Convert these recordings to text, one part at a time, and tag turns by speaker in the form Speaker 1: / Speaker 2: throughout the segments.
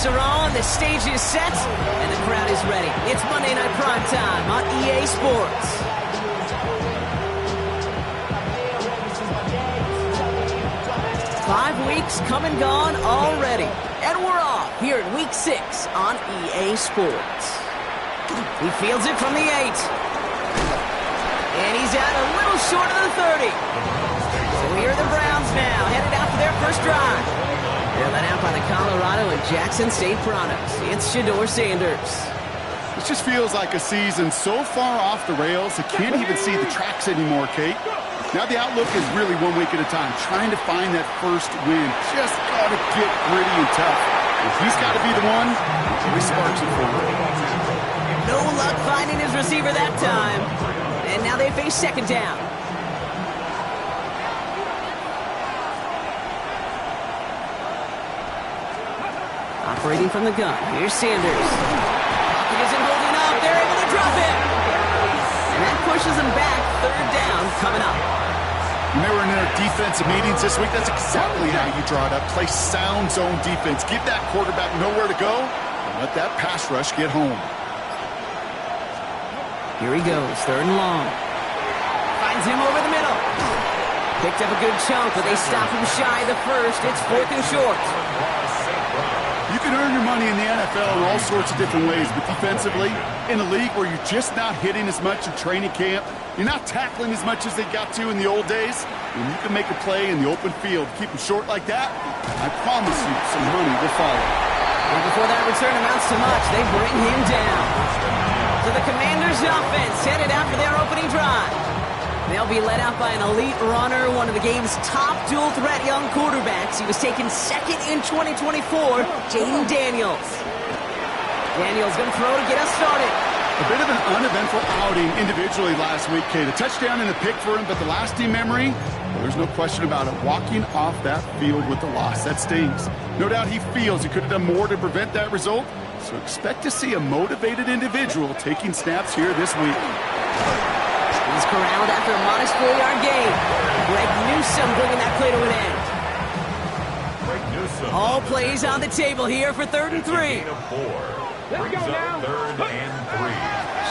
Speaker 1: lights are on, the stage is set, and the crowd is ready. It's Monday Night Primetime on EA Sports. Five weeks come and gone already, and we're off here at Week 6 on EA Sports. He fields it from the 8. And he's out a little short of the 30. So here are the Browns now, headed out for their first drive. They're led out by the Colorado and Jackson State products. It's Shedeur Sanders.
Speaker 2: It just feels like a season so far off the rails, you can't even see the tracks anymore, Kate. Now the outlook is really 1 week at a time, trying to find that first win. Just got to get gritty and tough. If he's got to be the one, he sparks it forward.
Speaker 1: No luck finding his receiver that time. And now they face second down. Operating from the gun, here's Sanders. Pocket isn't holding up, they're able to drop him. And that pushes him back, third down coming up.
Speaker 2: When they were in their defensive meetings this week, that's exactly how you draw it up. Play sound zone defense. Give that quarterback nowhere to go, and let that pass rush get home.
Speaker 1: Here he goes, third and long. Finds him over the middle. Picked up a good chunk, but they stop him shy of the first. It's fourth and short.
Speaker 2: You can earn your money in the NFL in all sorts of different ways, but defensively, in a league where you're just not hitting as much in training camp, you're not tackling as much as they got to in the old days, when you can make a play in the open field, keep them short like that, I promise you some money will follow.
Speaker 1: And before that return amounts to much, they bring him down. So the Commanders' offense headed out for their opening drive. They'll be led out by an elite runner, one of the game's top dual-threat young quarterbacks. He was taken second in 2024, Jaden Daniels. Daniels going to throw to get us started.
Speaker 2: A bit of an uneventful outing individually last week, Kate. A touchdown and a pick for him, but the lasting memory, well, there's no question about it. Walking off that field with the loss, that stings. No doubt he feels he could have done more to prevent that result, so expect to see a motivated individual taking snaps here this week.
Speaker 1: He's corralled after a modest 4-yard gain. Greg Newsome bringing that play to an end. All plays on the table here for 3rd and 3.
Speaker 3: Let's go now. 3rd and 3.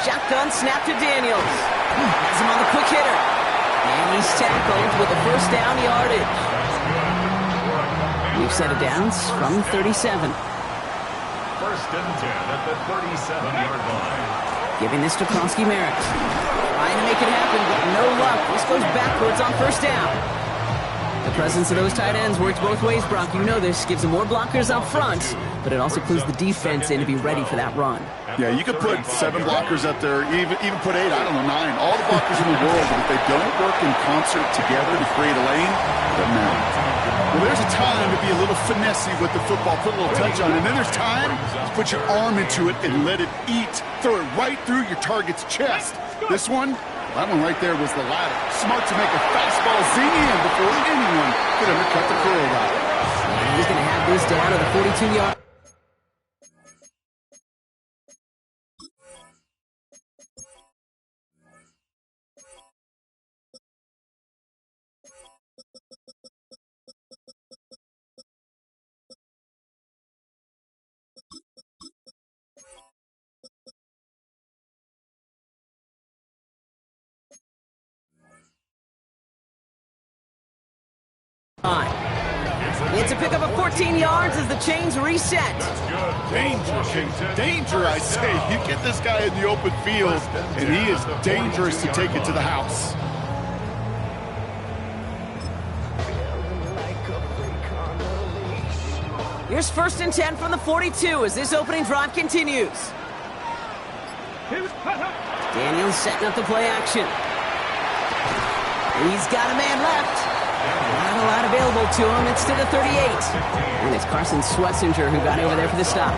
Speaker 1: Shotgun snap to Daniels. Has him on the quick hitter. And he's tackled with a first down yardage. We've set it down from 37.
Speaker 3: 1st and 10 at the 37-yard line.
Speaker 1: Giving this to Kronsky-Merritt. Trying to make it happen, but no luck. This goes backwards on first down. The presence of those tight ends works both ways, Brock. You know this. Gives them more blockers up front, but it also clues the defense in to be ready for that run.
Speaker 2: Yeah, you could put 7 blockers up there, even put 8, I don't know, 9. All the blockers in the world, but if they don't work in concert together to create a lane, it doesn't matter. Well, there's a time to be a little finessey with the football, put a little touch on it, and then there's time to put your arm into it and let it eat. Throw it right through your target's chest. This one, that one right there was the latter. Smart to make a fastball zing in before anyone could undercut the curl route.
Speaker 1: And he's going to have this down to the 42-yard. It's a pickup of 14 yards as the chains reset.
Speaker 2: Danger, I say. You get this guy in the open field, and he is dangerous to take it to the house.
Speaker 1: Here's 1st and 10 from the 42 as this opening drive continues. Daniels setting up the play action. He's got a man left. Not a lot available to him. It's to the 38. And it's Carson Swetzinger who got over there for the stop.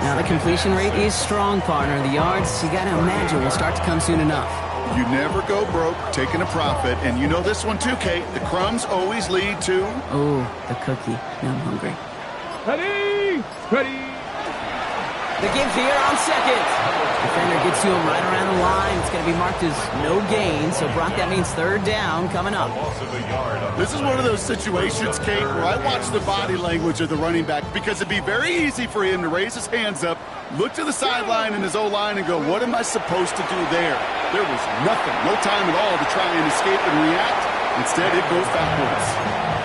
Speaker 1: Now the completion rate is strong, partner. The yards, you got to imagine, will start to come soon enough.
Speaker 2: You never go broke taking a profit. And you know this one too, Kate. The crumbs always lead to...
Speaker 1: Oh, the cookie. Now I'm hungry.
Speaker 3: Ready! Ready!
Speaker 1: The give here on second. Defender gets to him right around the line. It's going to be marked as no gain, so Brock, that means third down coming up.
Speaker 2: This is one of those situations, Kate, where I watch the body language of the running back because it'd be very easy for him to raise his hands up, look to the sideline in his O-line and go, what am I supposed to do there? There was nothing, no time at all to try and escape and react. Instead, it goes backwards.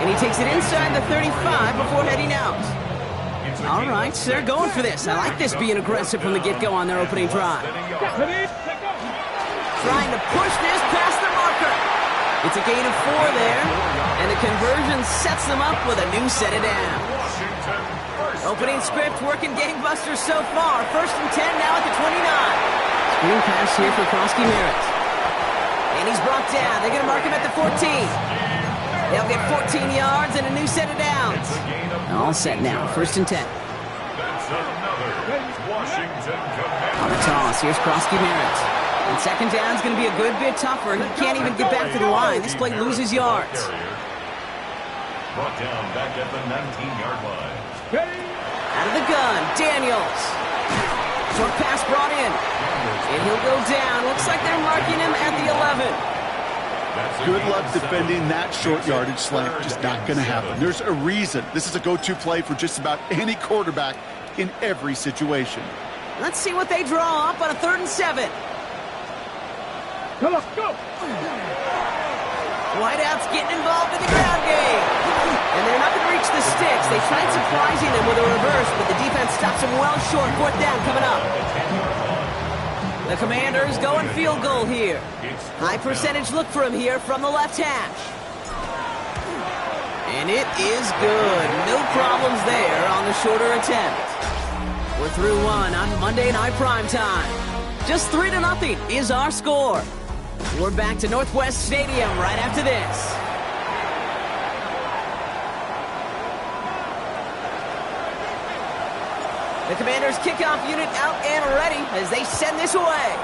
Speaker 1: And he takes it inside the 35 before heading out. All right, so they're going for this. I like this being aggressive from the get-go on their opening drive. Trying to push this past the marker. It's a gain of 4 there, and the conversion sets them up with a new set of downs. Opening script working gangbusters so far. First and 10 now at the 29. Screen pass here for Krosky-Merritt. And he's brought down. They're going to mark him at the 14. They'll get 14 yards and a new set of downs. All set now. First and 10. On the toss, here's Krosky-Merritt. And second down is going to be a good bit tougher. He can't even get back to the line. This play loses yards.
Speaker 3: Brought down back at the 19-yard line.
Speaker 1: Out of the gun, Daniels. Short pass brought in. And he'll go down. Looks like they're marking him at the 11.
Speaker 2: Good luck defending that short yardage slant. Just not going to happen. There's a reason. This is a go-to play for just about any quarterback in every situation.
Speaker 1: Let's see what they draw up on a 3rd and 7.
Speaker 4: Come on, go!
Speaker 1: Wideouts getting involved in the ground game. And they're not going to reach the sticks. They tried surprising them with a reverse, but the defense stops them well short. 4th down coming up. The Commanders going field goal here. High percentage look for him here from the left hash. And it is good. No problems there on the shorter attempt. We're through one on Monday Night Primetime. Just 3-0 is our score. We're back to Northwest Stadium right after this. The Commanders' kickoff unit out and ready as they send this away.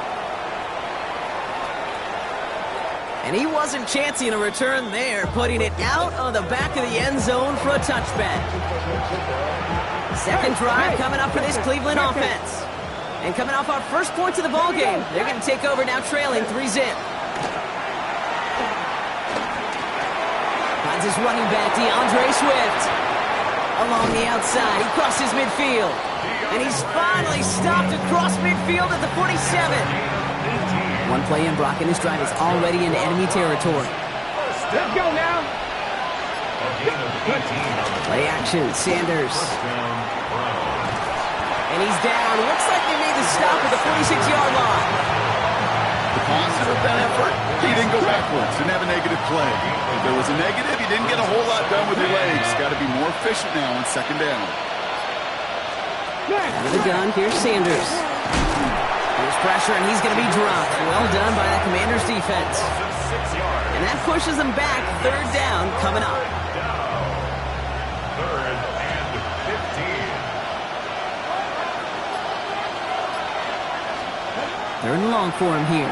Speaker 1: And he wasn't chancing a return there, putting it out on the back of the end zone for a touchback. Second drive coming up for this Cleveland offense. And coming off our first points of the ball game, they're going to take over now trailing 3-zip. Finds his running back, DeAndre Swift. Along the outside, he crosses midfield. And he's finally stopped across midfield at the 47. One play in, Brock, and his drive is already into enemy territory.
Speaker 4: Let's go now.
Speaker 1: Play action, Sanders. And he's down. Looks like they made the stop at the 46-yard line.
Speaker 2: The positive of that effort, he didn't go backwards, didn't have a negative play. If there was a negative, he didn't get a whole lot done with your legs. Got to be more efficient now on second down.
Speaker 1: Out of the gun, here's Sanders. Here's pressure, and he's going to be dropped. Well done by the Commanders' defense. And that pushes them back. 3rd down coming up.
Speaker 3: 3rd and 15.
Speaker 1: 3rd and long for him here.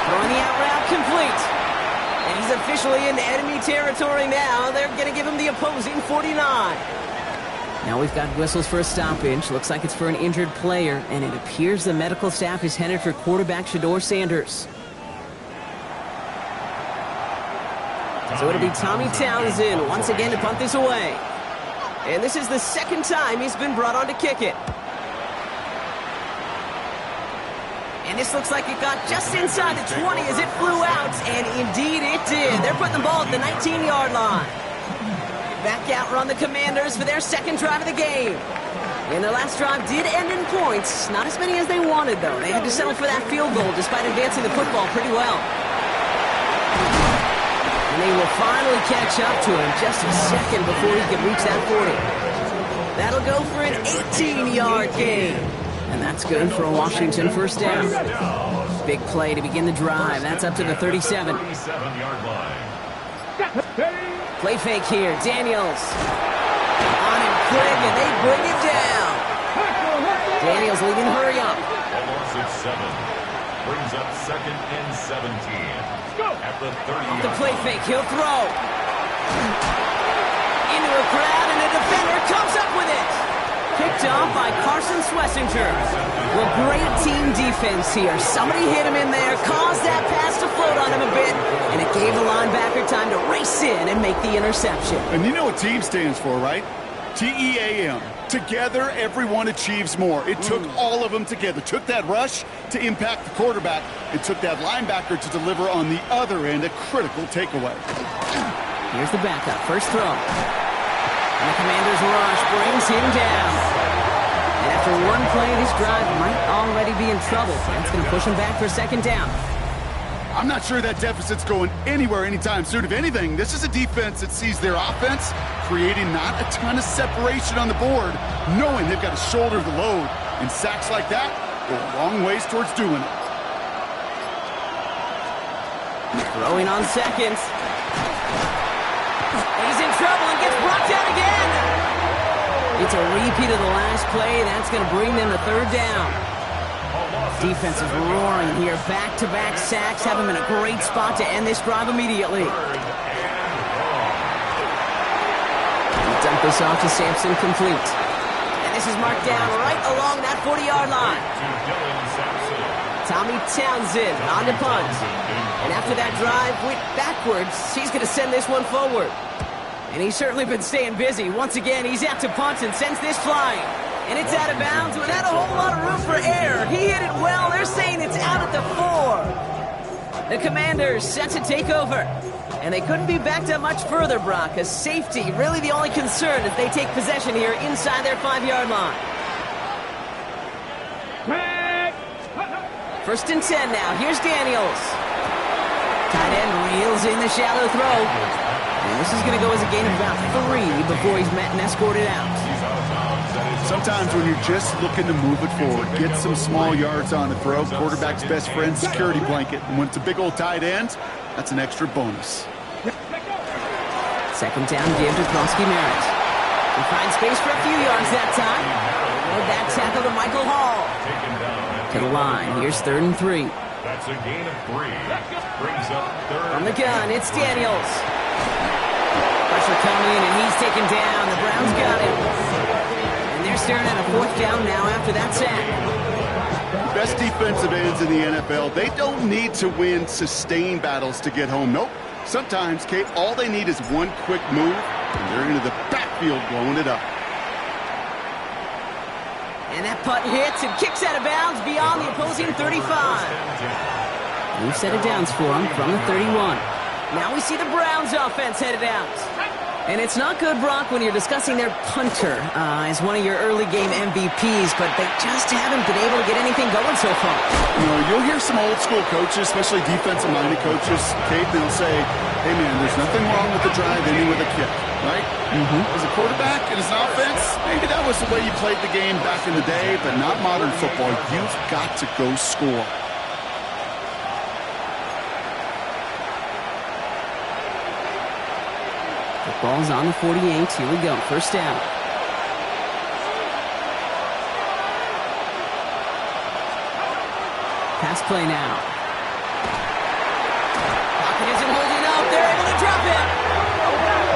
Speaker 1: Throwing the out route complete. And he's officially in enemy territory now. They're going to give him the opposing 49. Now we've got whistles for a stoppage. Looks like it's for an injured player. And it appears the medical staff is headed for quarterback Shedeur Sanders. So it'll be Tommy Townsend once again to punt this away. And this is the second time he's been brought on to kick it. And this looks like it got just inside the 20 as it flew out. And indeed it did. They're putting the ball at the 19-yard line. Back out run the Commanders for their second drive of the game. And their last drive did end in points. Not as many as they wanted, though. They had to settle for that field goal despite advancing the football pretty well. And they will finally catch up to him just a second before he can reach that 40. That'll go for an 18-yard gain. And that's good for a Washington first down. Big play to begin the drive. That's up to the 37.
Speaker 3: 37-yard line.
Speaker 1: Play fake here. Daniels. On him quick, and they bring it down. Daniels leading hurry up.
Speaker 3: Almost at 7. Brings up 2nd and 17. At the 30.
Speaker 1: The play fake. He'll throw. Into a crowd, and a defender comes up with it. Picked off by Carson Schlesinger. Well, great team defense here. Somebody hit him in there, caused that pass to float on him a bit, and it gave the linebacker time to race in and make the interception.
Speaker 2: And you know what team stands for, right? T-E-A-M. Together, everyone achieves more. It took all of them together. Took that rush to impact the quarterback. It took that linebacker to deliver on the other end, a critical takeaway.
Speaker 1: Here's the backup. First throw. And the Commanders' rush brings him down. And after one play, this drive might already be in trouble. That's going to push him back for a second down.
Speaker 2: I'm not sure that deficit's going anywhere anytime soon. If anything, this is a defense that sees their offense creating not a ton of separation on the board, knowing they've got to shoulder the load. And sacks like that go a long ways towards doing it.
Speaker 1: Throwing on seconds. He's in trouble and gets brought down again. It's a repeat of the last play. That's going to bring them to third down. Defense is roaring here. Back-to-back sacks have him in a great spot to end this drive immediately. Dump this off to Sampson, complete. And this is marked down right along that 40-yard line. Tommy Townsend on the punt. And after that drive went backwards, he's going to send this one forward. And he's certainly been staying busy. Once again, he's out to punt and sends this flying. And it's out of bounds without a whole lot of room for error. He hit it well. They're saying it's out at the 4. The Commanders set to take over. And they couldn't be backed up much further, Brock. A safety, really the only concern as they take possession here inside their 5-yard line. First and 10 now. Here's Daniels. Tight end reels in the shallow throw. And this is going to go as a gain of about 3 before he's met and escorted out.
Speaker 2: Sometimes when you're just looking to move it forward, get some small yards on a throw, quarterback's best friend, security blanket. And when it's a big old tight end, that's an extra bonus.
Speaker 1: Second down, give to Krosky-Merritt. He finds space for a few yards that time. With that tackle to Michael Hall. To the line, here's 3rd and 3.
Speaker 3: That's a gain of 3. Brings up 3rd.
Speaker 1: From the gun, it's Daniels. Pressure coming, and he's taken down. The Browns got him. And they're staring at a 4th down now after that sack.
Speaker 2: Best defensive ends in the NFL, they don't need to win sustained battles to get home. Nope. Sometimes, Kate, all they need is one quick move, and they're into the backfield blowing it up.
Speaker 1: And that punt hits and kicks out of bounds beyond the opposing 35. New set of downs for him from the 31. Now we see the Browns offense headed out. And it's not good, Brock, when you're discussing their punter as one of your early game MVPs, but they just haven't been able to get anything going so far.
Speaker 2: You know, you'll hear some old school coaches, especially defensive-minded coaches, Kate, they'll say, hey, man, there's nothing wrong with the drive ending with a kick, right? As a quarterback and as an offense, maybe that was the way you played the game back in the day, but not modern football. You've got to go score.
Speaker 1: The ball's on the 48. Here we go. First down. Pass play now. Pocket isn't holding up. They're able to drop it.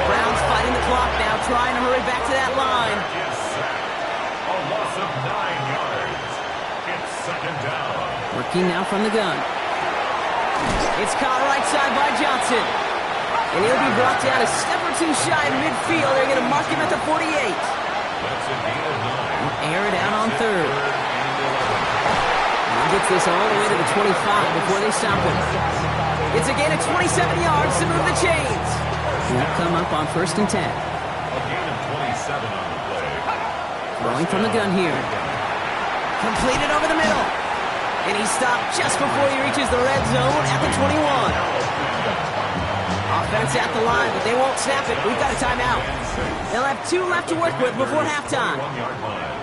Speaker 1: Browns fighting the clock now, trying to hurry back to that line.
Speaker 3: A loss of 9 yards. It's 2nd down.
Speaker 1: Working now from the gun. It's caught right side by Johnson. And he'll be brought down a step or 2 shy of midfield. They're going to mark him at the 48.
Speaker 3: That's a gain of 9.
Speaker 1: Air it out on 3rd. And he gets this all the way to the 25 before they stop him. It's a gain of 27 yards to move the chains. He'll come up on 1st and 10.
Speaker 3: A gain of 27 on the play.
Speaker 1: Throwing from the gun here. Completed over the middle. And he stopped just before he reaches the red zone at the 21. Offense at the line, but they won't snap it. We've got a timeout. They'll have 2 left to work with before halftime.
Speaker 3: 1-yard line.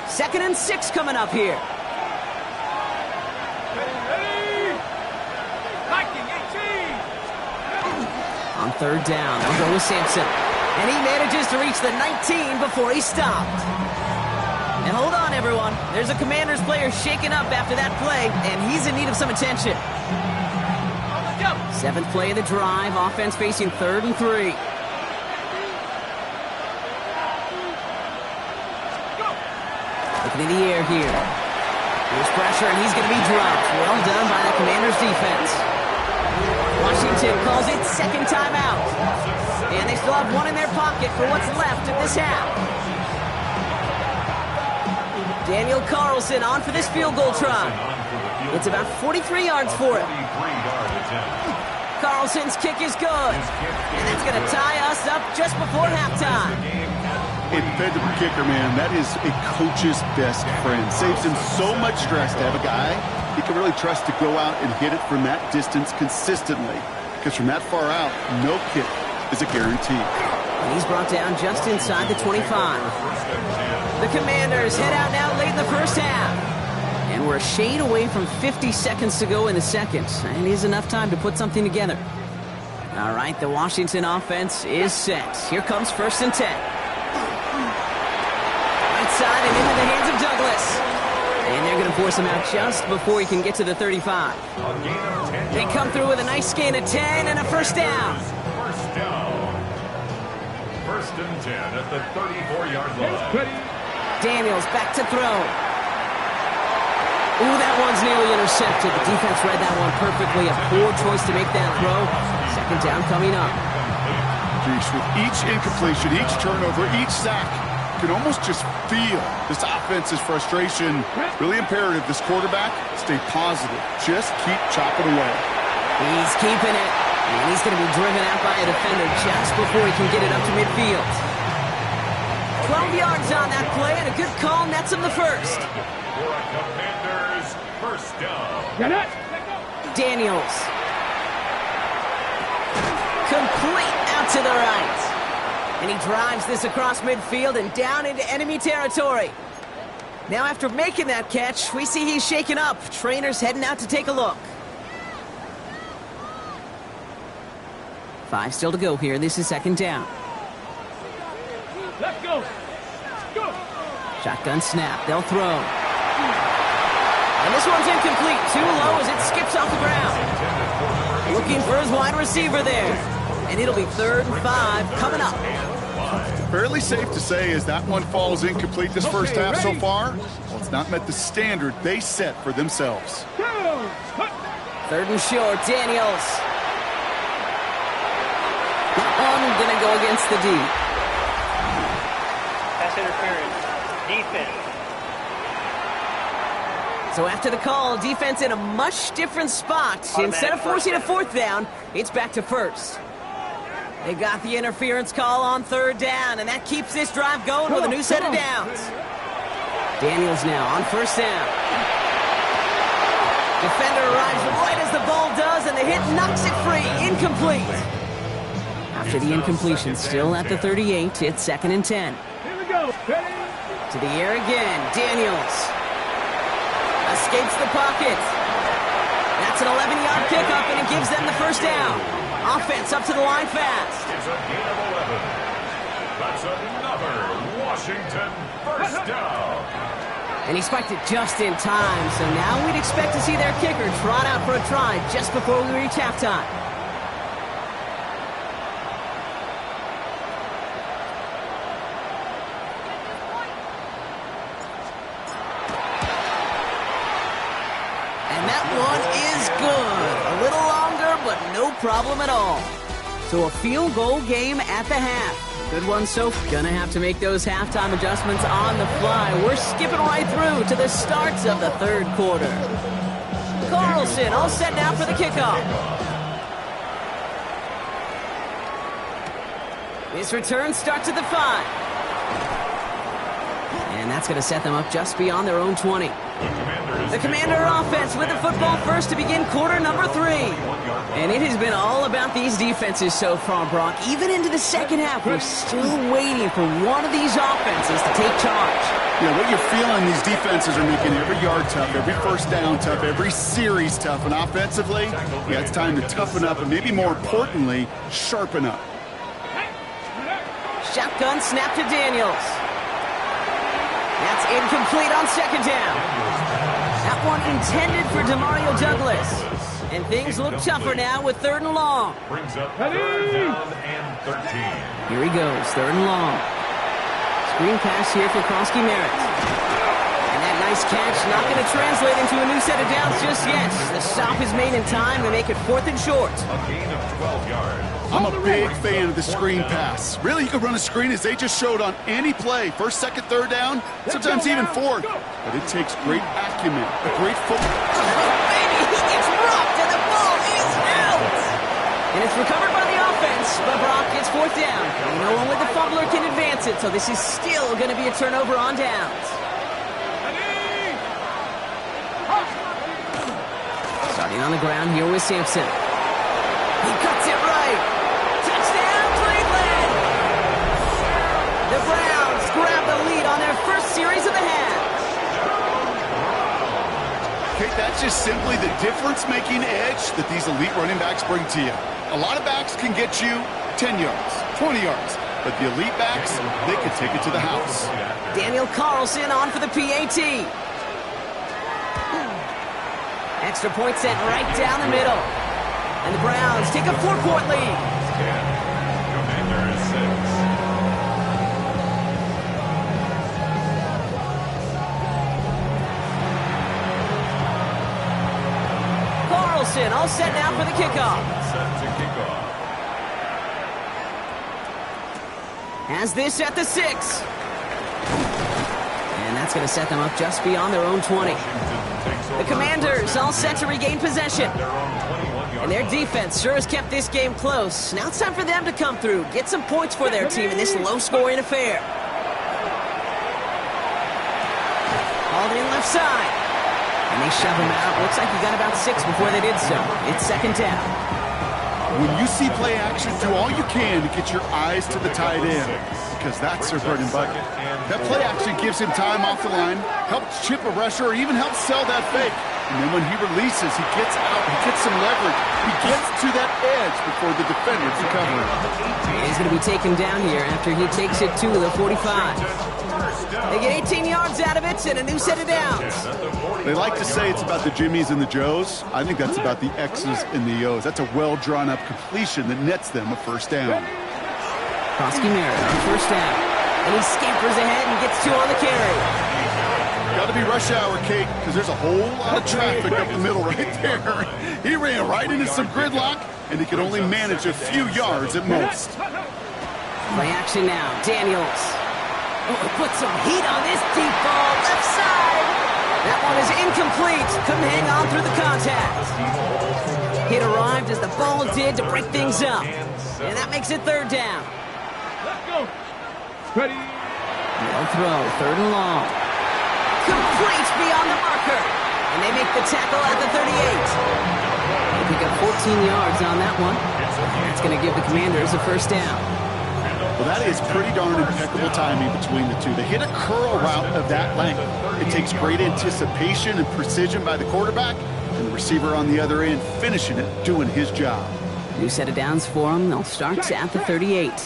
Speaker 1: Second and 6 coming up here. On 3rd down, they'll go with Sampson. And he manages to reach the 19 before he stopped. And hold on on, everyone. There's a Commanders player shaken up after that play, and he's in need of some attention. Seventh play of the drive. Offense facing 3rd and 3. Looking in the air here. Here's pressure, and he's going to be dropped. Well done by the Commanders' defense. Washington calls it second timeout. And they still have one in their pocket for what's left of this half. Daniel Carlson on for this field goal try. It's about 43 yards for him. Carlson's kick is good. And that's going to tie us up just before halftime.
Speaker 2: A dependable kicker, man. That is a coach's best friend. Saves him so much stress to have a guy he can really trust to go out and hit it from that distance consistently. Because from that far out, no kick is a guarantee.
Speaker 1: And he's brought down just inside the 25. The Commanders head out now late in the first half. And we're a shade away from 50 seconds to go in the second. And it is enough time to put something together. All right, the Washington offense is set. Here comes 1st and 10. Right side and into the hands of Douglas. And they're going to force him out just before he can get to the 35. They come through with a nice gain of 10 and a first down.
Speaker 3: First down. 1st and 10 at the 34-yard line.
Speaker 1: Daniels back to throw. Ooh, that one's nearly intercepted. The defense read that one perfectly. A poor choice to make that throw. Second down coming up.
Speaker 2: With each incompletion, each turnover, each sack, you can almost just feel this offense's frustration. Really imperative, this quarterback, stay positive. Just keep chopping away.
Speaker 1: He's keeping it. And he's going to be driven out by a defender just before he can get it up to midfield. 12 yards on that play, and a good call nets him the first.
Speaker 3: For a Commanders first down.
Speaker 1: Daniels. Complete out to the right. And he drives this across midfield and down into enemy territory. Now after making that catch, we see he's shaken up. Trainer's heading out to take a look. 5 still to go here. This is second down.
Speaker 4: Let's go. Go.
Speaker 1: Shotgun snap. They'll throw. And this one's incomplete. Too low as it skips off the ground. Looking for his wide receiver there. And it'll be 3rd and 5 coming up.
Speaker 2: Fairly safe to say as that one falls incomplete this first half so far. Well, it's not met the standard they set for themselves.
Speaker 1: 3rd and short. Daniels. That one going to go against the D.
Speaker 5: Pass interference. Defense.
Speaker 1: So after the call, defense in a much different spot. Instead of forcing a 4th down, it's back to 1st. They got the interference call on 3rd down, and that keeps this drive going with a new set of downs. Daniels now on 1st down. Defender arrives right as the ball does, and the hit knocks it free. Incomplete. After the incompletion, still at the 38, it's 2nd and 10.
Speaker 4: Here we go. Ready?
Speaker 1: To the air again. Daniels escapes the pocket. That's an 11-yard pickup, and it gives them the first down. Offense up to the line fast.
Speaker 3: It's a gain of 11. That's another Washington first down.
Speaker 1: And he spiked it just in time, so now we'd expect to see their kicker trot out for a try just before we reach halftime. And that one is good. A little longer, but no problem at all. So a field goal game at the half. A good one, so gonna have to make those halftime adjustments on the fly. We're skipping right through to the starts of the 3rd quarter. Carlson all set now for the kickoff. This return starts at the 5. And that's going to set them up just beyond their own 20. The Commander offense with the football first to begin quarter number 3. And it has been all about these defenses so far, Brock. Even into the second half, we're still waiting for one of these offenses to take charge.
Speaker 2: Yeah, what you're feeling, these defenses are making every yard tough, every first down tough, every series tough. And offensively, yeah, it's time to toughen up and maybe more importantly, sharpen up.
Speaker 1: Shotgun snap to Daniels. That's incomplete on second down. That one intended for Demario Douglas. And things look tougher now with 3rd and long.
Speaker 3: Brings up 3rd down and 13.
Speaker 1: Here he goes, 3rd and long. Screen pass here for Krosky Merritt. And that nice catch not going to translate into a new set of downs just yet. The stop is made in time to make it 4th and short.
Speaker 3: A gain of 12 yards.
Speaker 2: I'm a big fan of the screen pass. Really, you can run a screen as they just showed on any play. 1st, 2nd, 3rd down, sometimes even 4th. But it takes great acumen, a great football.
Speaker 1: Oh, baby, he gets rocked and the ball is out. And it's recovered by the offense, but Brock gets 4th down. And no one with the fumbler can advance it, so this is still going to be a turnover on downs. Starting on the ground here with Sampson. He cuts it right. Touchdown, Cleveland! The Browns grab the lead on their first series of the half.
Speaker 2: Okay, that's just simply the difference-making edge that these elite running backs bring to you. A lot of backs can get you 10 yards, 20 yards, but the elite backs, they can take it to the house.
Speaker 1: Daniel Carlson on for the PAT. Extra point sent right down the middle. And the Browns take a 4-point lead.
Speaker 3: Commanders 6.
Speaker 1: Carlson all set now for the kickoff.
Speaker 3: Set to kick off.
Speaker 1: Has this at the 6. And that's going to set them up just beyond their own 20. The Commanders all set to regain possession. And their defense sure has kept this game close. Now it's time for them to come through, get some points for their team in this low-scoring affair. Hauled in left side. And they shove him out. Looks like he got about 6 before they did so. It's 2nd down.
Speaker 2: When you see play action, do all you can to get your eyes to the tight end, because that's their bread and butter. That play action gives him time off the line, helps chip a rusher, or even helps sell that fake. And then when he releases, he gets out, he gets some leverage. He gets to that edge before the defender can cover him.
Speaker 1: He's going to be taken down here after he takes it to the 45. They get 18 yards out of it and a new set of downs.
Speaker 2: They like to say it's about the Jimmies and the Joes. I think that's about the X's and the O's. That's a well-drawn-up completion that nets them a 1st down.
Speaker 1: Krosky Merritt on 1st down. And he scampers ahead and gets 2 on the carry.
Speaker 2: Got to be rush hour, Kate, because there's a whole lot of traffic up the middle right there. He ran right into some gridlock, and he could only manage a few yards at most.
Speaker 1: Play action now. Daniels. Oh, put some heat on this deep ball. Left side. That one is incomplete. Couldn't hang on through the contact. Hit arrived as the ball did to break things up. And that makes it 3rd down.
Speaker 4: Let's go. Ready.
Speaker 1: No throw. 3rd and long. Complete beyond the marker. And they make the tackle at the 38. They pick up 14 yards on that one. That's going to give the Commanders a 1st down.
Speaker 2: Well, that is pretty darn impeccable timing between the two. They hit a curl route of that length. It takes great anticipation and precision by the quarterback, and the receiver on the other end finishing it, doing his job.
Speaker 1: New set of downs for them. They'll start at the 38. On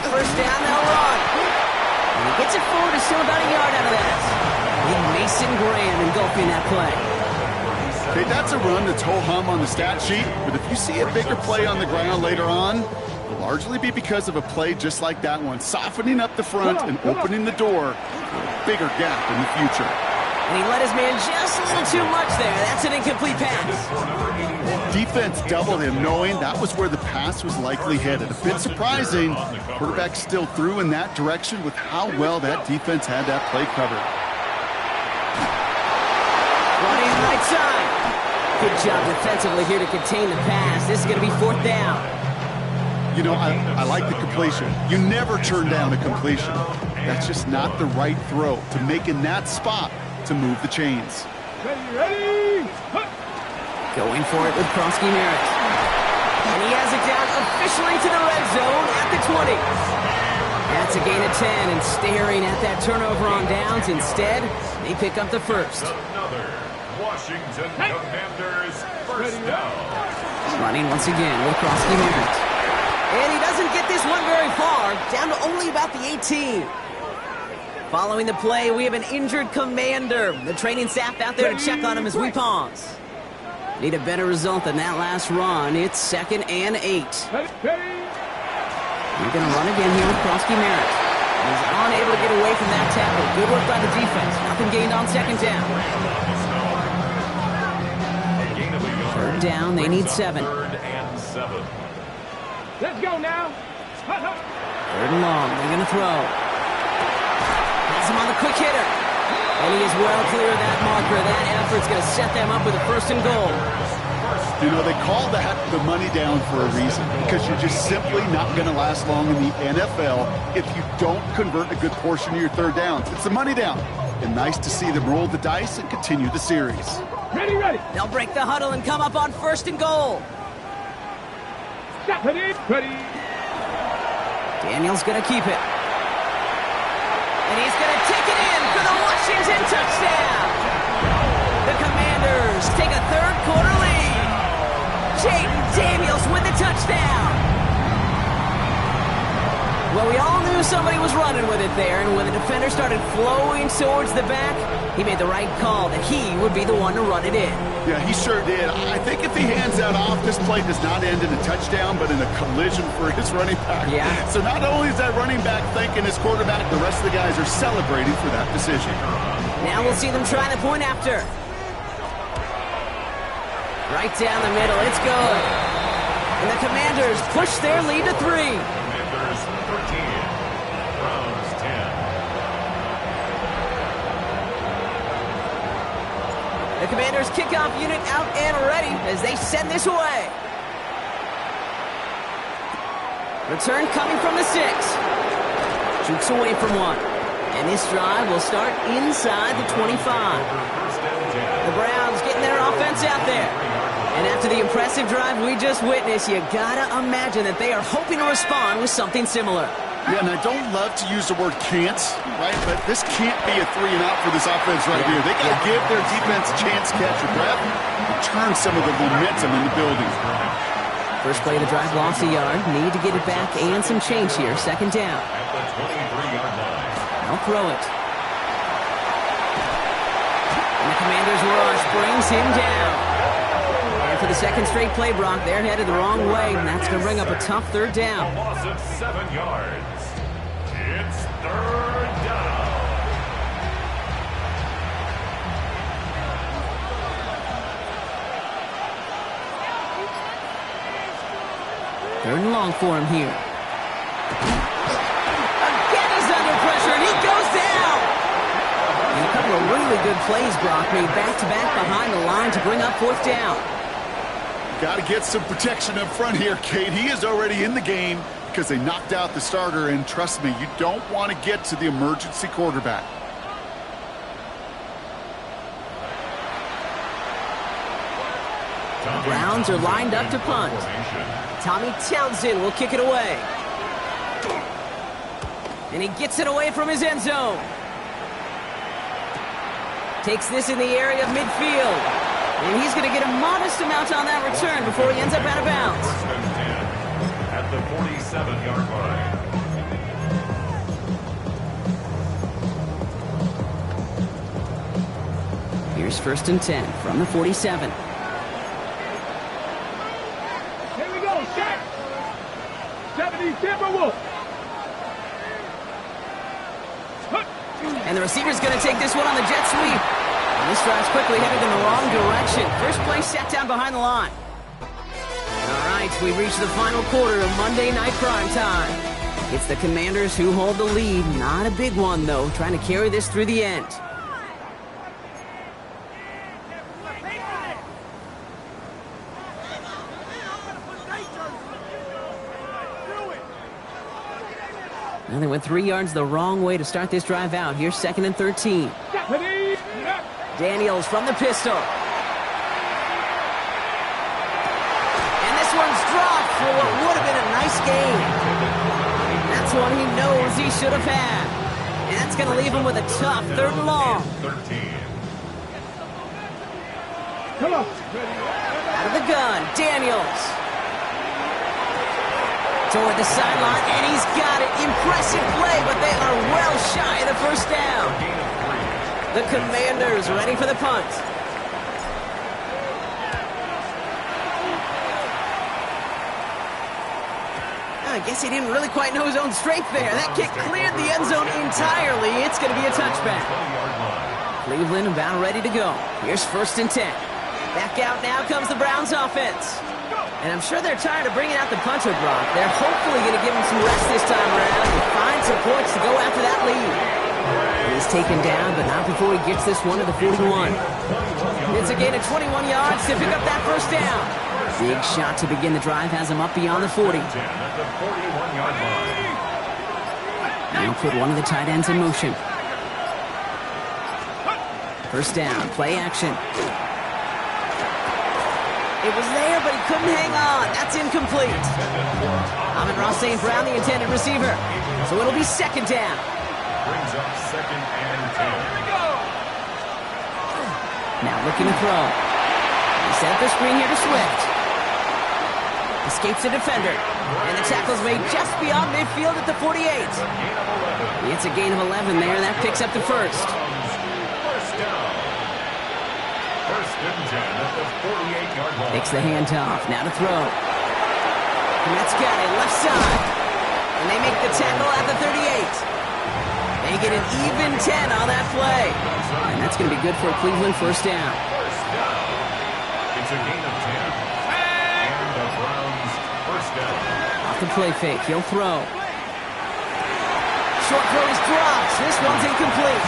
Speaker 1: 1st down, they'll run. And he gets it forward to still about a yard out of that. Big Mason Graham engulfing that play.
Speaker 2: Okay, that's a run that's ho-hum on the stat sheet, but if you see a bigger play on the ground later on, it'll largely be because of a play just like that one, softening up the front and opening the door for a bigger gap in the future.
Speaker 1: And he let his man just a little too much there. That's an incomplete pass.
Speaker 2: Defense doubled him, knowing that was where the pass was likely headed. A bit surprising, quarterback still threw in that direction with how well that defense had that play covered.
Speaker 1: Running right side. Good job defensively here to contain the pass. This is going to be 4th down.
Speaker 2: You know, I like the completion. You never turn down a completion. That's just not the right throw to make in that spot to move the chains.
Speaker 4: Ready.
Speaker 1: Going for it with Krosky Merritt. And he has it down officially to the red zone at the 20. That's a gain of 10, and staring at that turnover on downs. Instead, they pick up the 1st.
Speaker 3: Another Washington Commanders 1st down.
Speaker 1: Running once again with Krosky Merritt. And he doesn't get this one very far, down to only about the 18. Following the play, we have an injured commander. The training staff out there to check on him as we pause. Need a better result than that last run. It's 2nd and 8. We're going to run again here with Krosky Merritt. He's unable to get away from that tackle. Good work by the defense. Nothing gained on 2nd down. 3rd down, they need 7.
Speaker 3: 3rd and 7.
Speaker 4: Let's go now.
Speaker 1: 3rd and long, they're going to throw. Has him on the quick hitter. And he is well clear of that marker. That effort's going to set them up with a 1st and goal.
Speaker 2: You know, they call that the money down for a reason, because you're just simply not going to last long in the NFL if you don't convert a good portion of your 3rd downs. It's the money down. And nice to see them roll the dice and continue the series.
Speaker 4: Ready, ready.
Speaker 1: They'll break the huddle and come up on 1st and goal.
Speaker 4: Stop. Ready, ready.
Speaker 1: Daniel's going to keep it. And he's going to take it in for the Washington touchdown. The Commanders take a 3rd quarter lead. Jaden Daniels with the touchdown. Well, we all knew somebody was running with it there, and when the defender started flowing towards the back, he made the right call that he would be the one to run it in.
Speaker 2: Yeah, he sure did. I think if he hands that off, this play does not end in a touchdown, but in a collision for his running back.
Speaker 1: Yeah.
Speaker 2: So not only is that running back thanking his quarterback, the rest of the guys are celebrating for that decision.
Speaker 1: Now we'll see them try the point after. Right down the middle, it's good. And the Commanders push their lead to 3.
Speaker 3: Commanders 13. Browns 10.
Speaker 1: The Commanders kickoff unit out and ready as they send this away. Return coming from the 6. Jukes away from 1. And this drive will start inside the 25. The Browns getting their offense out there. And after the impressive drive we just witnessed, you gotta imagine that they are hoping to respond with something similar.
Speaker 2: Yeah, and I don't love to use the word can't, right? But this can't be a 3 and out for this offense right here. They got to give their defense a chance to catch your breath and turn some of the momentum in the building.
Speaker 1: First play of the drive, lost a yard. Need to get it back and some change here. 2nd down.
Speaker 3: At the 23-yard line.
Speaker 1: They'll throw it. And the Commanders' rush brings him down. And for the 2nd straight play, Brock, they're headed the wrong way, and that's going to bring up a tough 3rd down.
Speaker 3: A loss of 7 yards. It's 3rd down.
Speaker 1: Third and long for him here. Again, he's under pressure, and he goes down. And a couple of really good plays, Brock, made back-to-back behind the line to bring up 4th down.
Speaker 2: Got to get some protection up front here, Kate. He is already in the game because they knocked out the starter, and trust me, you don't want to get to the emergency quarterback.
Speaker 1: The Browns are lined up to punt. Tommy Townsend will kick it away. And he gets it away from his end zone. Takes this in the area of midfield. And he's going to get a modest amount on that return before he ends up out of bounds.
Speaker 3: At the 47-yard line.
Speaker 1: Here's 1st and 10 from the 47.
Speaker 4: Here we go, shot. 70 Timberwolves.
Speaker 1: And the receiver's going to take this one on the jet sweep. And this drive's quickly headed in the wrong direction. First play set down behind the line. All right, we reached the final quarter of Monday Night Prime Time. It's the Commanders who hold the lead. Not a big one, though, trying to carry this through the end. And they went 3 yards the wrong way to start this drive out. Here's 2nd and 13. Daniels from the pistol. And this one's dropped for what would have been a nice game. That's one he knows he should have had. And that's going to leave him with a tough 3rd and long.
Speaker 3: 13.
Speaker 4: Come on.
Speaker 1: Out of the gun, Daniels. Toward the sideline, and he's got it. Impressive play, but they are well shy of the first down. The Commanders ready for the punt. I guess he didn't really quite know his own strength there. That kick cleared the end zone entirely. It's going to be a touchback. Cleveland about ready to go. Here's 1st and 10. Back out now comes the Browns offense. And I'm sure they're tired of bringing out the punter, Brock. They're hopefully going to give him some rest this time around and find some points to go after that lead. He's taken down, but not before he gets this one to the 41. It's a gain of 21 yards to pick up that first down. Big shot to begin the drive has him up beyond the 40. Now put one of the tight ends in motion. First down, play action. It was there, but he couldn't hang on. That's incomplete. Amon-Ra St. Brown, the intended receiver. So it'll be 2nd down.
Speaker 3: Brings up 2nd and 10.
Speaker 1: Now looking to throw. He set up the screen here to Swift. Escapes the defender. And the tackle's made just beyond midfield at the 48. It's a gain of 11 there. That picks up the first.
Speaker 3: First down. 1st and 10 at the 48-yard line.
Speaker 1: Takes the handoff. Now to throw. And that's got it. Left side. And they make the tackle at the 38. They get an even 10 on that play. And that's going to be good for a Cleveland first down.
Speaker 3: First down. It's a gain of 10. And the Browns first down.
Speaker 1: Off the play fake. He'll throw. Short throw is dropped. This one's incomplete.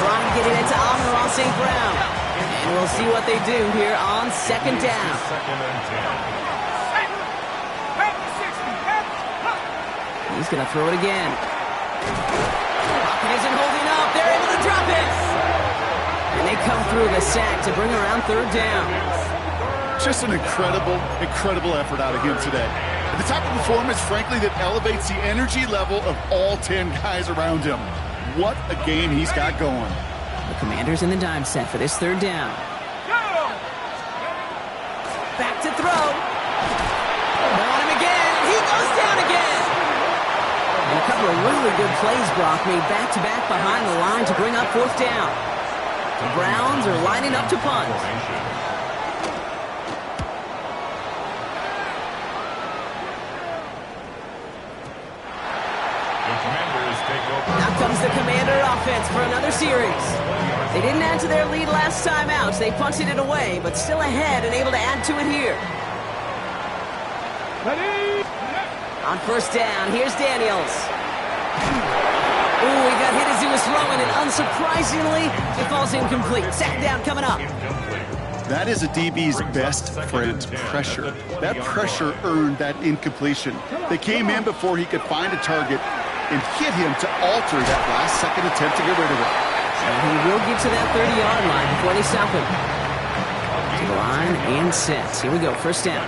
Speaker 1: Trying to get it into Amon-Ra St. Brown. And we'll see what they do here on 2nd down.
Speaker 3: 2nd and 10.
Speaker 1: He's going to throw it again. Pocket isn't holding up. They're able to drop it. And they come through the sack to bring around 3rd down.
Speaker 2: Just an incredible effort out of him today. The type of performance, frankly, that elevates the energy level of all 10 guys around him. What a game he's got going.
Speaker 1: The Commanders in the dime set for this 3rd down. Back to throw. On him again. He goes down again. And a couple of really good plays, Brock, made back-to-back behind the line to bring up 4th down. The Browns are lining up to punt. Now comes the Commander offense for another series. They didn't add to their lead last time out. They punted it away, but still ahead and able to add to it here. On 1st down, here's Daniels. Ooh, he got hit as he was throwing, and unsurprisingly, it falls incomplete. 2nd down coming up.
Speaker 2: That is a DB's best friend, pressure. That pressure earned that incompletion. They came in before he could find a target and hit him to alter that last-second attempt to get rid of it.
Speaker 1: And he will get to that 30-yard line before they stop him. To the line and set. Here we go, 1st down.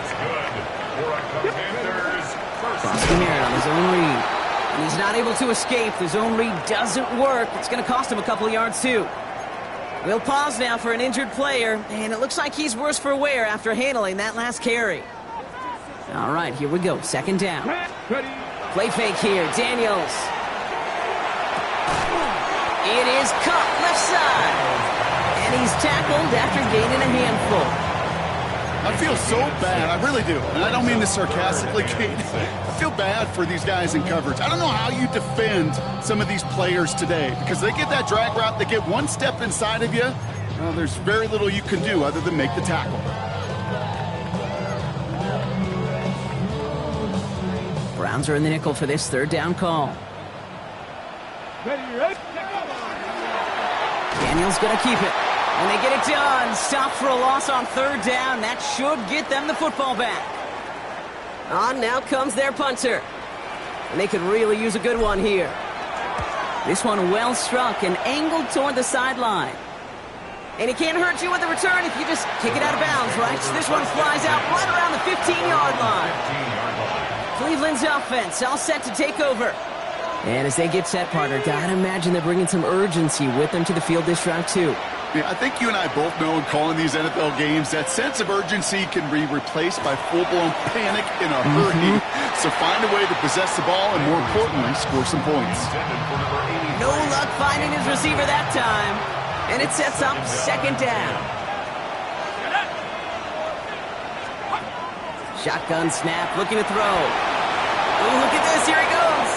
Speaker 1: Crossing Merritt on his own read. And he's not able to escape. The zone read doesn't work. It's going to cost him a couple of yards, too. We'll pause now for an injured player, and it looks like he's worse for wear after handling that last carry. All right, here we go, 2nd down. Play fake here, Daniels. It is cut left side. And he's tackled after gaining a handful.
Speaker 2: I feel so bad, I really do. And I don't mean this sarcastically, Kate. I feel bad for these guys in coverage. I don't know how you defend some of these players today, because they get that drag route, they get one step inside of you. Well, there's very little you can do other than make the tackle.
Speaker 1: Browns are in the nickel for this 3rd down call. Daniels going to keep it. And they get it done. Stop for a loss on 3rd down. That should get them the football back. On now comes their punter. And they could really use a good one here. This one well struck and angled toward the sideline. And it can't hurt you with the return if you just kick it out of bounds, right? So this one flies out right around the 15-yard line. Cleveland's offense all set to take over. And as they get set, partner, gotta imagine they're bringing some urgency with them to the field this drive, too.
Speaker 2: Yeah, I think you and I both know in calling these NFL games that sense of urgency can be replaced by full-blown panic in a hurry. So find a way to possess the ball and, more importantly, score some points.
Speaker 1: No luck finding his receiver that time. And it sets up second down. Shotgun snap, looking to throw. Ooh, look at this, here he goes.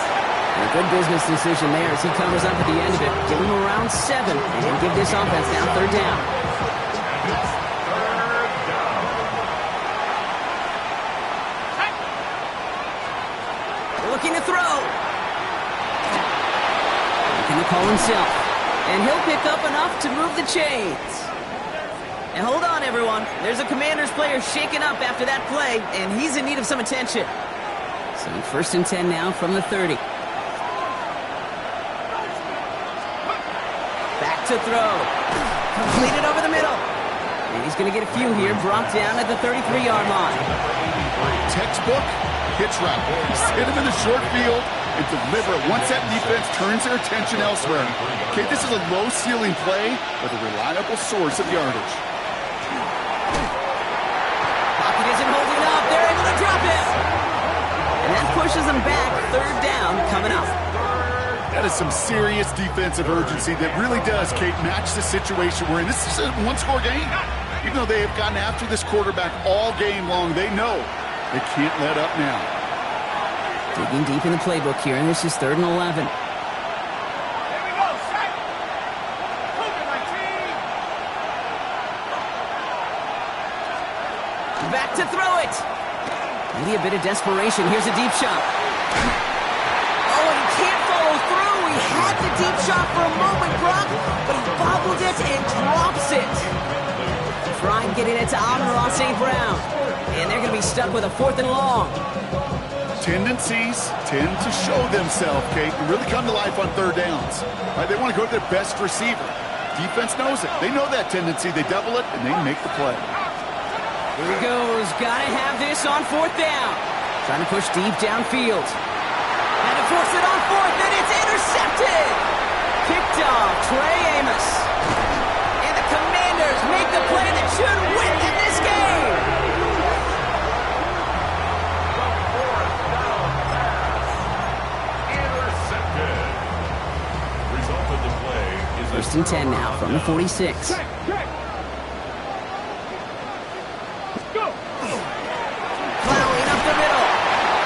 Speaker 1: And a good business decision there as he covers up at the end of it. Give him around 7 and give this offense now third down. Looking to throw. Looking to call himself. And he'll pick up enough to move the chains. And hold on, everyone. There's a Commanders player shaken up after that play, and he's in need of some attention. So first and 10 now from the 30. Back to throw. Completed over the middle. And he's going to get a few here, brought down at the 33-yard line.
Speaker 2: Textbook hitch route. Just hit him in the short field and deliver it once that defense turns their attention elsewhere. Okay, this is a low-ceiling play, but a reliable source of yardage.
Speaker 1: Pocket isn't holding up. They're able to drop it. And that pushes them back. Third down coming up.
Speaker 2: That is some serious defensive urgency that really does, Kate, match the situation we're in. This is a one-score game. Even though they have gotten after this quarterback all game long, they know they can't let up now.
Speaker 1: Digging deep in the playbook here, and this is 3rd and 11.
Speaker 4: Here we go, set. Moving my team.
Speaker 1: Back to throw it. Maybe a bit of desperation. Here's a deep shot. Oh, and he can't follow through. He had the deep shot for a moment, Brock, but he bobbled it and drops it. Tried getting it to Amon-Ra St. Brown. And they're going to be stuck with a 4th and long.
Speaker 2: Tendencies tend to show themselves, Kate, and really come to life on third downs. Right? They want to go to their best receiver. Defense knows it. They know that tendency. They double it, and they make the play.
Speaker 1: Here he goes. Got to have this on 4th down. Trying to push deep downfield. And to force it on 4th, and it's intercepted. Picked off Trey Amos. And the Commanders make the play that should win them this game. First and 10 now from the 46.
Speaker 4: Check, check. Go.
Speaker 1: Plowing up the middle.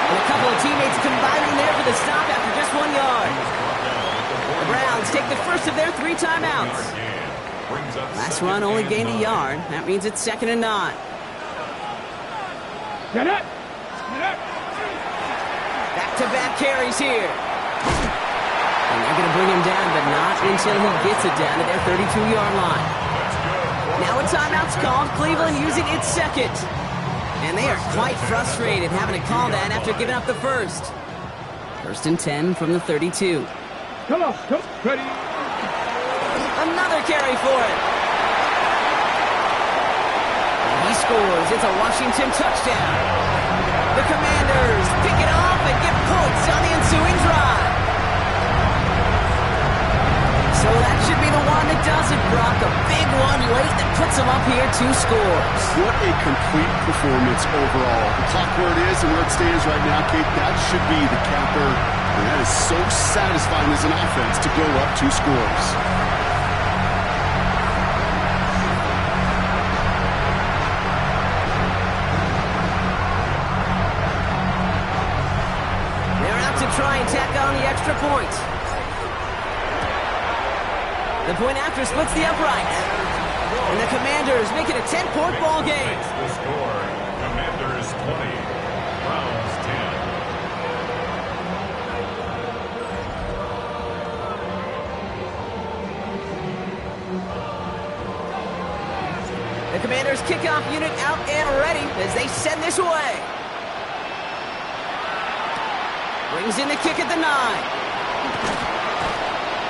Speaker 1: And a couple of teammates combining there for the stop after just 1 yard. The Browns take the first of their 3 timeouts. Last run only gained a yard. That means it's 2nd and 9.
Speaker 4: Get it. Get it.
Speaker 1: Back-to-back carries here. And they're going to bring him down, but not until he gets it down to their 32-yard line. Now a timeout's called. Cleveland using its 2nd. And they are quite frustrated having to call that after giving up the first. First and 10 from the 32.
Speaker 4: Come on, come. Ready.
Speaker 1: Another carry for it. And he scores. It's a Washington touchdown. The Commanders pick it off and get points on the ensuing drive. So that should be the one that does it, Brock. A big one late that puts them up here 2 scores.
Speaker 2: What a complete performance overall. The clock where it is and where it stands right now, Kate, that should be the capper. And that is so satisfying as an offense to go up 2 scores.
Speaker 1: They're out to try and tack on the extra point. The point after splits the upright. And the Commanders make it a 10-point ball game.
Speaker 3: The score, Commanders 20, Browns 10.
Speaker 1: The Commanders kickoff unit out and ready as they send this away. Brings in the kick at the 9.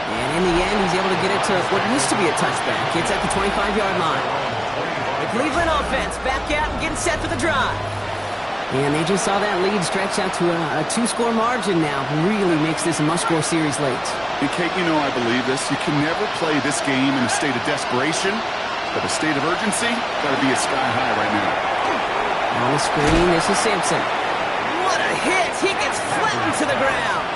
Speaker 1: And in the end, he's able to get it to what used to be a touchback. It's at the 25-yard line. The Cleveland offense back out and getting set for the drive. And they just saw that lead stretch out to a 2-score margin now. Really makes this a must-score series late.
Speaker 2: And Kate, you know I believe this. You can never play this game in a state of desperation, but a state of urgency got to be at sky high right now.
Speaker 1: On the screen, this is Sampson. What a hit. He gets flattened to the ground.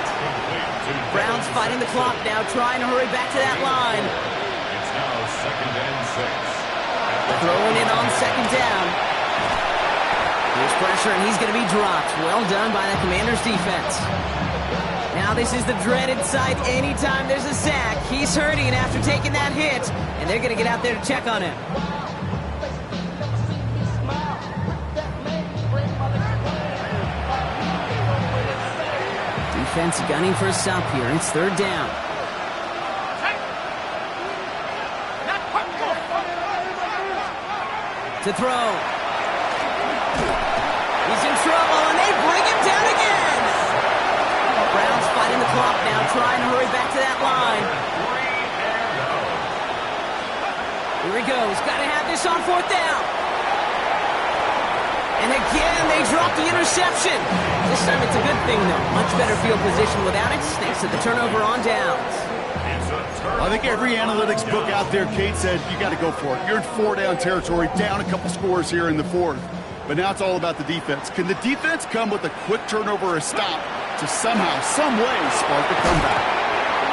Speaker 1: Browns fighting the clock now, trying to hurry back to that line.
Speaker 3: It's now 2nd and 6.
Speaker 1: Throwing it on 2nd down. There's pressure, and he's going to be dropped. Well done by the Commanders' defense. Now this is the dreaded sight anytime there's a sack. He's hurting after taking that hit, and they're going to get out there to check on him. Defense gunning for a stop here. It's 3rd down. To throw. He's in trouble, and they bring him down again. Browns fighting the clock now, trying to hurry back to that line. Here he goes. Got to have this on 4th down. And again, they drop the interception. This time it's a good thing, though. Much better field position without it, thanks to the turnover on downs.
Speaker 2: I think every analytics book out there, Kate, said you got to go for it. You're in 4-down territory, down a couple scores here in the 4th. But now it's all about the defense. Can the defense come with a quick turnover or a stop to somehow, some way, spark a comeback?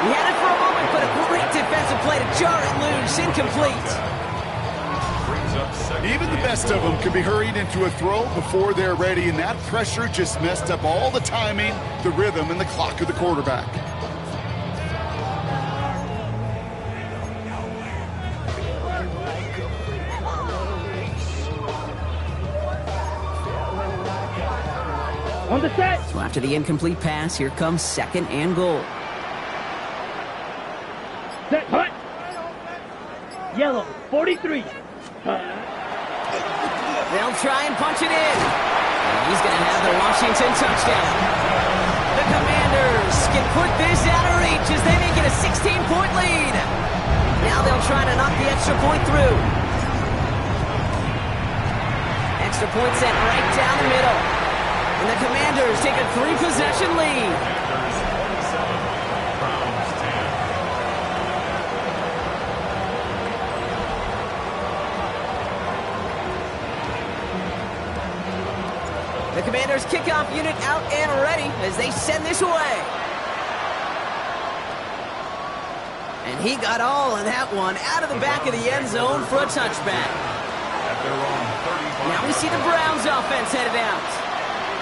Speaker 1: He had it for a moment, but a great defensive play to jar it loose. Incomplete.
Speaker 2: Even the best of them can be hurried into a throw before they're ready, and that pressure just messed up all the timing, the rhythm, and the clock of the quarterback.
Speaker 4: On the set.
Speaker 1: So after the incomplete pass, here comes 2nd and goal.
Speaker 4: Set. Hut. Yellow. 43.
Speaker 1: They'll try and punch it in. And he's going to have the Washington touchdown. The Commanders can put this out of reach as they make it a 16-point lead. Now they'll try to knock the extra point through. Extra point set right down the middle. And the Commanders take a 3-possession lead. The Commanders kickoff unit out and ready as they send this away. And he got all of that one out of the back of the end zone for a touchback. Now we see the Browns offense headed out.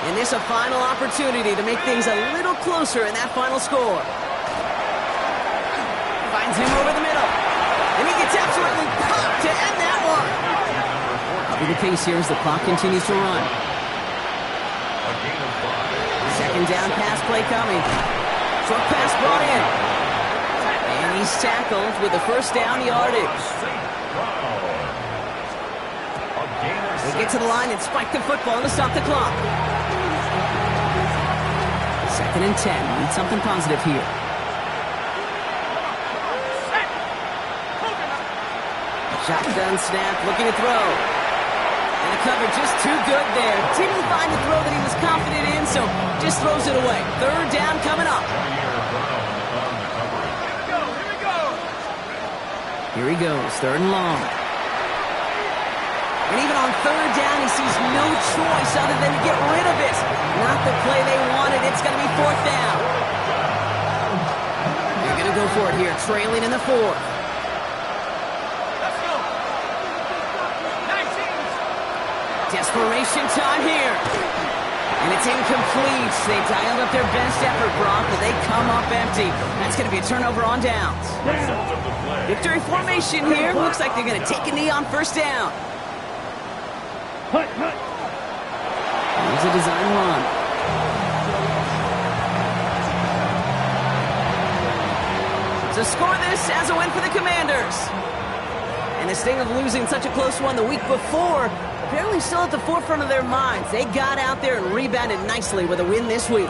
Speaker 1: And this a final opportunity to make things a little closer in that final score. Finds him over the middle. And he gets absolutely popped to end that one. That'll be the case here as the clock continues to run. 2nd down pass play coming. Short pass brought in. And he's tackled with the 1st down yardage. They get to the line and spike the football to stop the clock. 2nd and 10. Need something positive here. Shotgun snap, looking to throw. And the cover just too good there. Didn't find the throw that he was confident in, so just throws it away. 3rd down coming up. Here he goes, 3rd and long. And even on 3rd down, he sees no choice other than to get rid of it. Not the play they wanted. It's going to be 4th down. They're going to go for it here, trailing in the 4th. Desperation time here. And it's incomplete. They dialed up their best effort, Brock, but they come up empty. That's going to be a turnover on downs. Victory formation here. Looks like they're going to take a knee on 1st down. Here's a design run. So score this as a win for the Commanders. And the sting of losing such a close one the week before, apparently still at the forefront of their minds. They got out there and rebounded nicely with a win this week.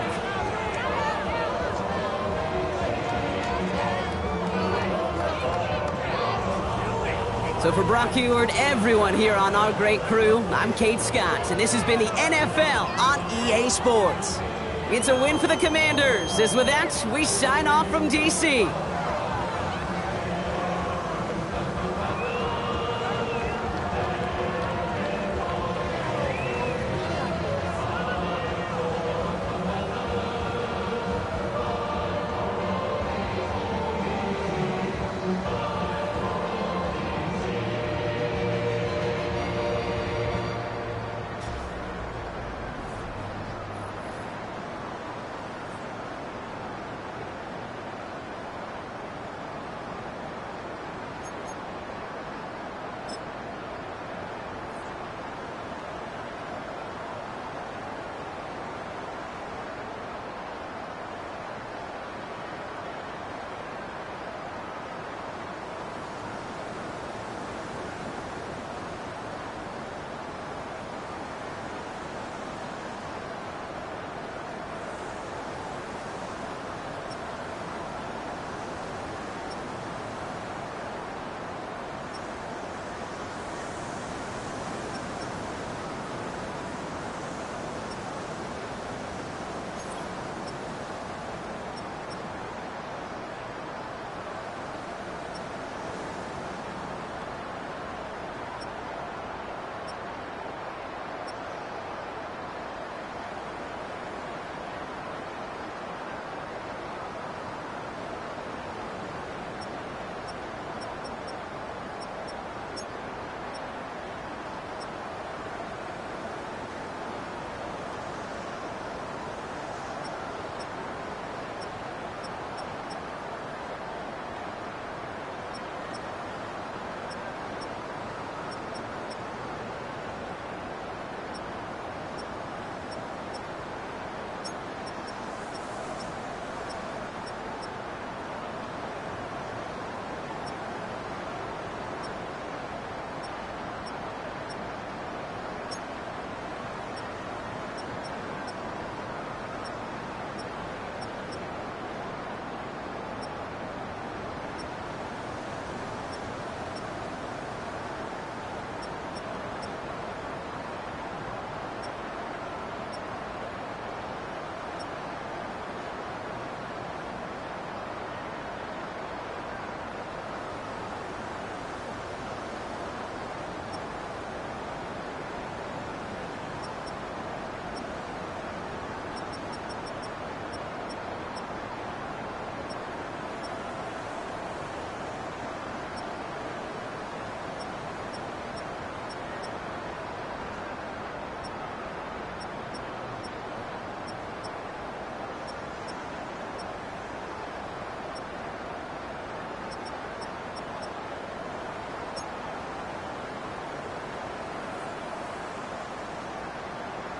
Speaker 1: So for Brock Heward, everyone here on our great crew, I'm Kate Scott, and this has been the NFL on EA Sports. It's a win for the Commanders, as with that, we sign off from D.C.